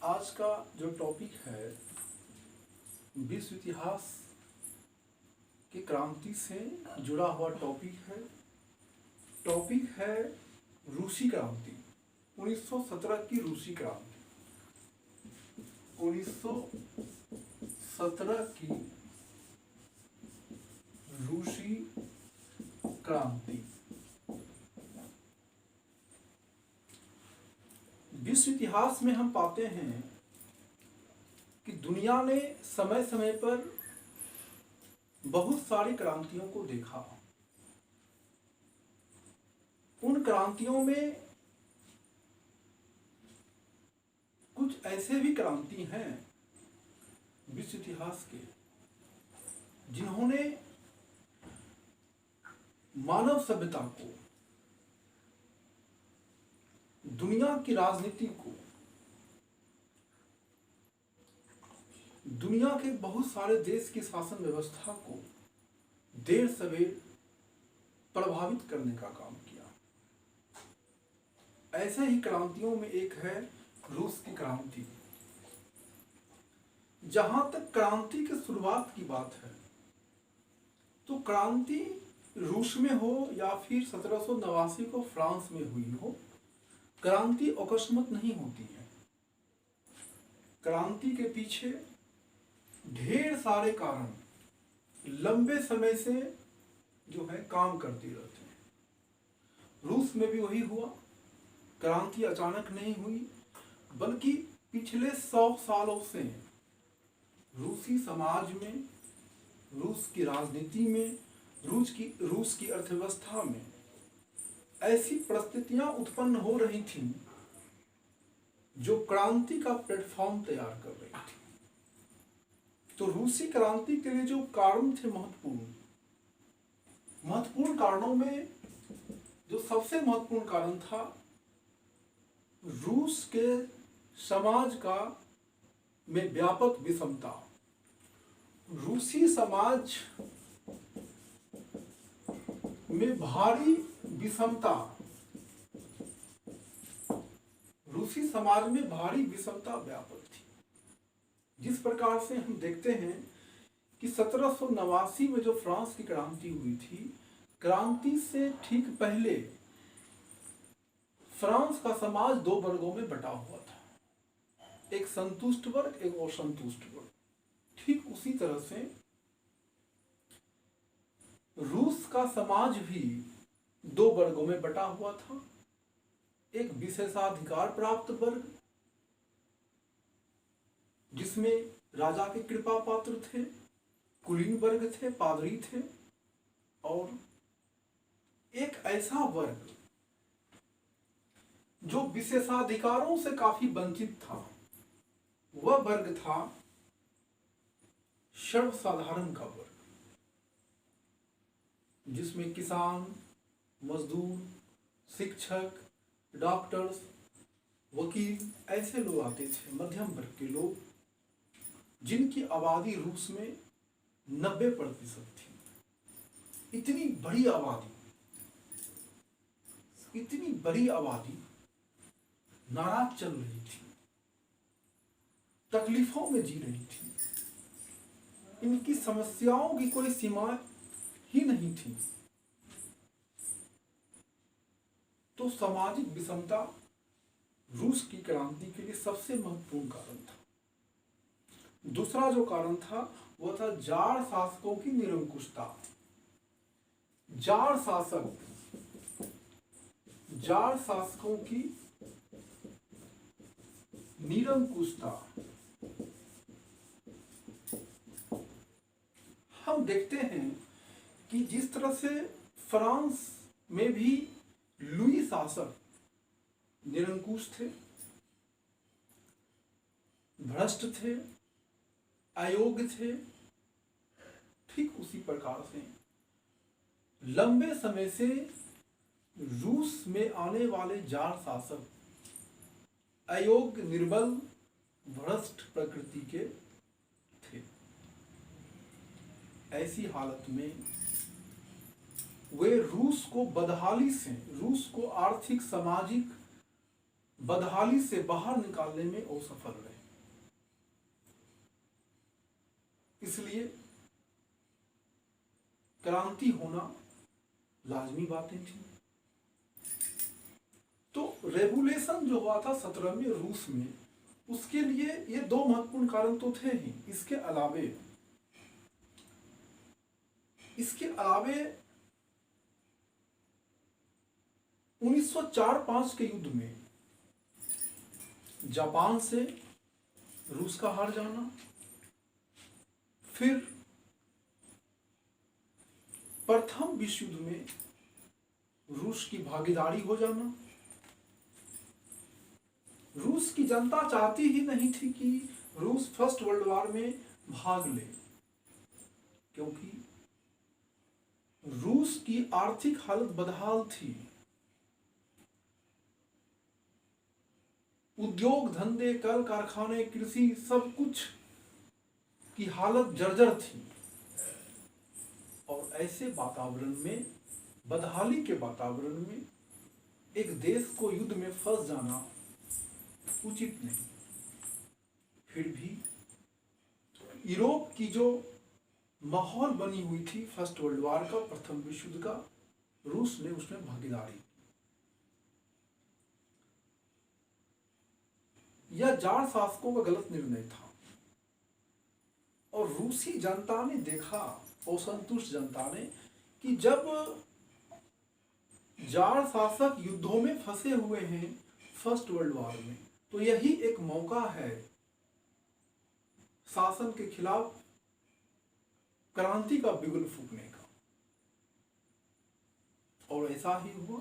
आज का जो टॉपिक है विश्व इतिहास की क्रांति से जुड़ा हुआ टॉपिक है। टॉपिक है रूसी क्रांति, 1917 की रूसी क्रांति। 1917 की रूसी क्रांति। विश्व इतिहास में हम पाते हैं कि दुनिया ने समय समय पर बहुत सारी क्रांतियों को देखा। उन क्रांतियों में कुछ ऐसे भी क्रांति हैं विश्व इतिहास के जिन्होंने मानव सभ्यता को, दुनिया की राजनीति को, दुनिया के बहुत सारे देश की शासन व्यवस्था को देर सवेर प्रभावित करने का काम किया। ऐसे ही क्रांतियों में एक है रूस की क्रांति। जहां तक क्रांति की शुरुआत की बात है तो क्रांति रूस में हो या फिर 1789 को फ्रांस में हुई हो, क्रांति अकस्मात नहीं होती है। क्रांति के पीछे ढेर सारे कारण लंबे समय से जो है काम करते रहते हैं। रूस में भी वही हुआ। क्रांति अचानक नहीं हुई, बल्कि पिछले 100 सालों से रूसी समाज में, रूस की राजनीति में, रूस की अर्थव्यवस्था में ऐसी परिस्थितियां उत्पन्न हो रही थीं जो क्रांति का प्लेटफॉर्म तैयार कर रही थी। तो रूसी क्रांति के लिए जो कारण थे महत्वपूर्ण कारणों में जो सबसे महत्वपूर्ण कारण था, रूस के समाज का में व्यापक विषमता। रूसी समाज में भारी विषमता, रूसी समाज में भारी विषमता व्यापक थी। जिस प्रकार से हम देखते हैं कि 1789 में जो फ्रांस की क्रांति हुई थी, क्रांति से ठीक पहले फ्रांस का समाज 2 वर्गों में बटा हुआ था, एक संतुष्ट वर्ग, एक असंतुष्ट वर्ग। ठीक उसी तरह से रूस का समाज भी 2 वर्गों में बटा हुआ था। एक विशेषाधिकार प्राप्त वर्ग जिसमें राजा के कृपा पात्र थे, कुलीन वर्ग थे, पादरी थे, और एक ऐसा वर्ग जो विशेषाधिकारों से काफी वंचित था। वह वर्ग था सर्वसाधारण का वर्ग, जिसमें किसान, मजदूर, शिक्षक, डॉक्टर्स, वकील ऐसे लोग आते थे, मध्यम वर्ग के लोग, जिनकी आबादी रूस में 90% थी। इतनी बड़ी आबादी नाराज चल रही थी, तकलीफों में जी रही थी। इनकी समस्याओं की कोई सीमा ही नहीं थी। तो सामाजिक विषमता रूस की क्रांति के लिए सबसे महत्वपूर्ण कारण था। दूसरा जो कारण था वह था जार शासकों की निरंकुशता। जार शासकों की निरंकुशता। हम देखते हैं कि जिस तरह से फ्रांस में भी लुई शासक निरंकुश थे, भ्रष्ट थे, अयोग्य थे, ठीक उसी प्रकार से लंबे समय से रूस में आने वाले जार शासक अयोग्य, निर्बल, भ्रष्ट प्रकृति के थे। ऐसी हालत में वे रूस को बदहाली से, रूस को आर्थिक, सामाजिक बदहाली से बाहर निकालने में असफल रहे। इसलिए क्रांति होना लाजमी बातें थी। तो रेवोल्यूशन जो हुआ था 17वें रूस में, उसके लिए ये दो महत्वपूर्ण कारण तो थे ही। इसके अलावे 1904-5 के युद्ध में जापान से रूस का हार जाना, फिर प्रथम विश्व युद्ध में रूस की भागीदारी हो जाना। रूस की जनता चाहती ही नहीं थी कि रूस फर्स्ट वर्ल्ड वॉर में भाग ले, क्योंकि रूस की आर्थिक हालत बदहाल थी। उद्योग धंधे, कल कारखाने, कृषि, सब कुछ की हालत जर्जर थी। और ऐसे वातावरण में, बदहाली के वातावरण में एक देश को युद्ध में फंस जाना उचित नहीं। फिर भी यूरोप की जो माहौल बनी हुई थी फर्स्ट वर्ल्ड वॉर का, प्रथम विश्व युद्ध का, रूस ने उसमें भागीदारी। यह जार शासकों का गलत निर्णय था और रूसी जनता ने देखा, असंतुष्ट जनता ने, कि जब जार शासक युद्धों में फंसे हुए हैं फर्स्ट वर्ल्ड वॉर में, तो यही एक मौका है शासन के खिलाफ क्रांति का बिगुल फूंकने का। और ऐसा ही हुआ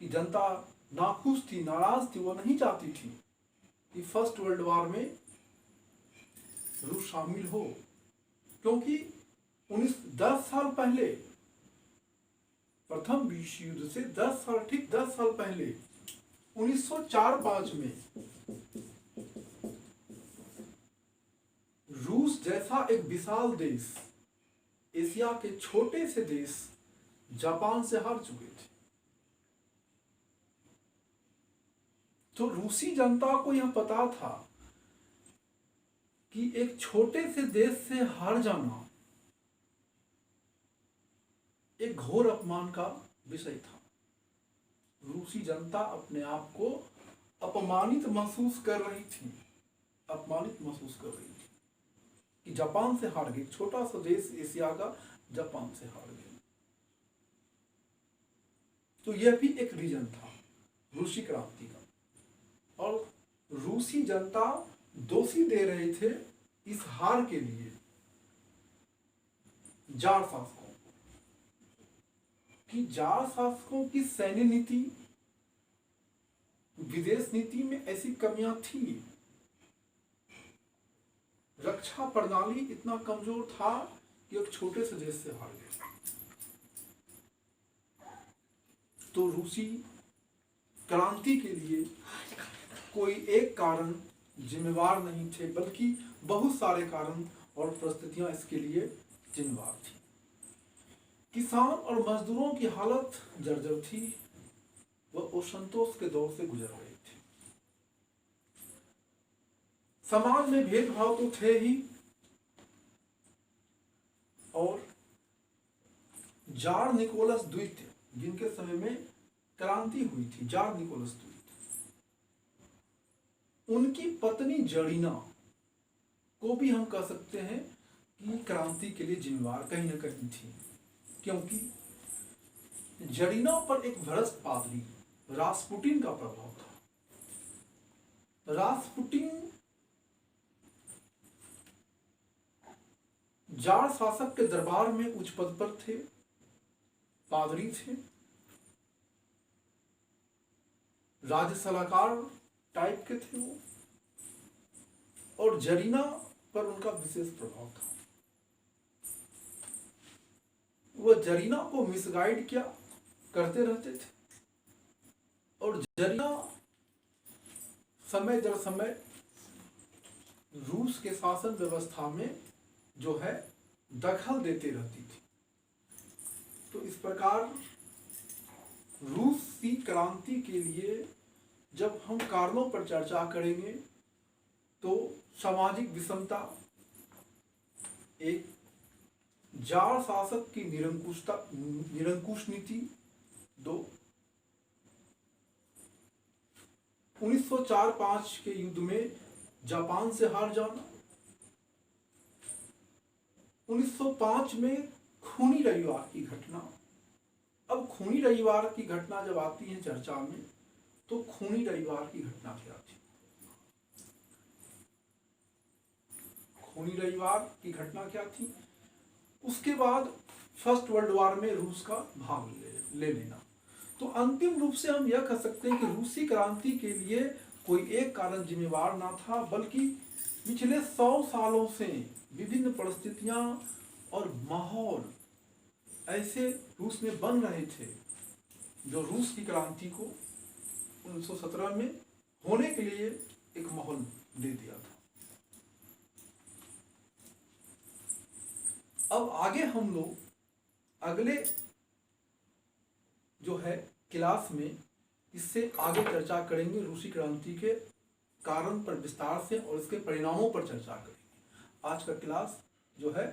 कि जनता नाखुश थी, नाराज थी। वो नहीं चाहती थी कि फर्स्ट वर्ल्ड वॉर में रूस शामिल हो, क्योंकि 10 साल पहले, प्रथम विश्व युद्ध से 10 साल पहले 1904-5 में रूस जैसा एक विशाल देश, एशिया के छोटे से देश, जापान से हार चुके थे। तो रूसी जनता को यह पता था कि एक छोटे से देश से हार जाना एक घोर अपमान का विषय था। रूसी जनता अपने आप को अपमानित महसूस कर रही थी, कि जापान से हार गई। छोटा सा देश एशिया का जापान से हार गया। तो यह भी एक रीजन था रूसी क्रांति का। और रूसी जनता दोषी दे रहे थे इस हार के लिए जार शासकों, कि जार शासकों की सैन्य नीति, विदेश नीति में ऐसी कमियां थी, रक्षा प्रणाली इतना कमजोर था कि एक छोटे से देश से हार गए। तो रूसी क्रांति के लिए कोई एक कारण जिम्मेवार नहीं थे, बल्कि बहुत सारे कारण और परिस्थितियां इसके लिए जिम्मेवार थी। किसान और मजदूरों की हालत जर्जर थी, वह असंतोष के दौर से गुजर रहे थे। समाज में भेदभाव तो थे ही, और जार निकोलस द्वितीय, जिनके समय में क्रांति हुई थी, जार निकोलस द्वितीय, उनकी पत्नी जरीना को भी हम कह सकते हैं कि क्रांति के लिए जिम्मेवार कहीं न कहीं थी, क्योंकि जरीना पर एक भ्रष्ट पादरी रास्पुटिन का प्रभाव था। रास्पुटिन जार शासक के दरबार में उच्च पद पर थे, पादरी थे, राज्य सलाहकार टाइप के थे वो, और जरीना पर उनका विशेष प्रभाव था। वह जरीना को मिसगाइड किया करते रहते थे, और जरीना समय दर समय रूस के शासन व्यवस्था में जो है दखल देते रहती थी। तो इस प्रकार रूसी क्रांति के लिए जब हम कारणों पर चर्चा करेंगे तो सामाजिक विषमता, एक जार शासक की निरंकुश नीति, 2 1904-5 के युद्ध में जापान से हार जाना, 1905 में खूनी रविवार की घटना। अब खूनी रविवार की घटना जब आती है चर्चा में, तो खूनी रविवार की घटना क्या थी? खूनी रविवार की घटना क्या थी? उसके बाद फर्स्ट वर्ल्ड वॉर में रूस का भाग ले लेना। तो अंतिम रूप से हम यह कह सकते हैं कि रूसी क्रांति के लिए कोई एक कारण जिम्मेवार ना था, बल्कि पिछले 100 सालों से विभिन्न परिस्थितियां और माहौल ऐसे रूस में बन रहे थे जो रूस की क्रांति को 1917 में होने के लिए एक माहौल दे दिया था। अब आगे हम लोग अगले जो है क्लास में इससे आगे चर्चा करेंगे, रूसी क्रांति के कारण पर विस्तार से और इसके परिणामों पर चर्चा करेंगे। आज का क्लास जो है